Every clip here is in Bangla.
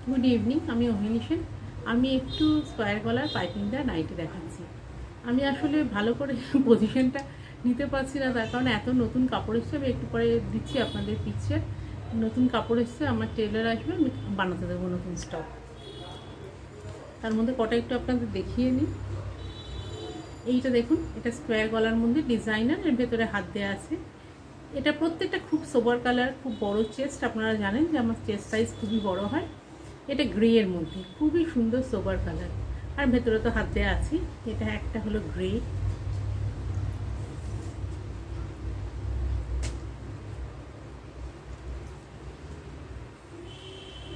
গুড ইভিনিং, আমি অহিনী সেন। আমি একটু স্কোয়ার গলার পাইপিং দেওয়া নাইটি দেখাচ্ছি। আমি আসলে ভালো করে পজিশনটা নিতে পারছি না, তার কারণে এত নতুন কাপড় এসছে। আমি একটু পরে দিচ্ছি আপনাদের পিকচার। নতুন কাপড় এসছে, আমার টেলার আসবে, আমি বানাতে দেবো নতুন স্টক। তার মধ্যে কটা একটু আপনাদের দেখিয়ে নিই। এইটা দেখুন, এটা স্কোয়ার গলার মধ্যে ডিজাইনার, এর ভেতরে হাত দেওয়া আছে। এটা প্রত্যেকটা খুব সোবার কালার, খুব বড় চেস্ট। আপনারা জানেন যে আমার চেস্ট সাইজ খুবই বড় হয়। এটা গ্রে এর মধ্যে খুবই সুন্দর সোবার কালার, আর ভেতরে তো হাত দেওয়া আছে। এটা একটা হলো গ্রে,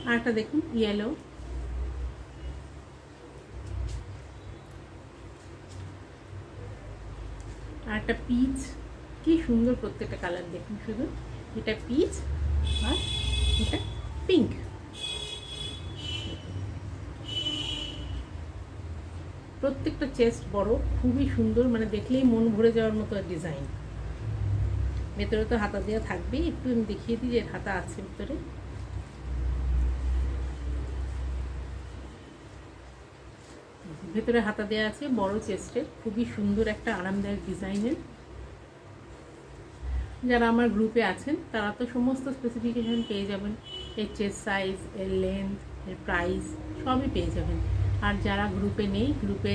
আর একটা দেখুন ইয়েলো, আর একটা পিচ। কি সুন্দর প্রত্যেকটা কালার দেখুন শুধু। এটা পিচ আর এটা পিঙ্ক। প্রত্যেকটা চেস্ট বড়, খুবই সুন্দর, মানে দেখলেই মন ভরে যাওয়ার মতো ডিজাইন। ভেতরে তো হাতা দেওয়া থাকবেই, একটু আমি দেখিয়ে দিই যে হাতা আছে ভেতরে। ভেতরে হাতা দেওয়া আছে বড় চেস্টের, খুবই সুন্দর একটা আরামদায়ক ডিজাইনের। যারা আমার গ্রুপে আছেন তারা তো সমস্ত স্পেসিফিকেশন পেয়ে যাবেন, এর চেস্ট সাইজ, এর লেন্থ, এর প্রাইস সবই পেয়ে যাবেন। আর যারা গ্রুপে নেই, গ্রুপে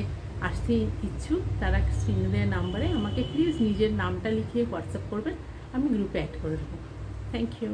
আসতে ইচ্ছুক, তারা স্ক্রিনে দেওয়া নাম্বারে আমাকে প্লিজ নিজের নামটা লিখিয়ে হোয়াটসঅ্যাপ করবেন, আমি গ্রুপে অ্যাড করে দেবো। Thank you.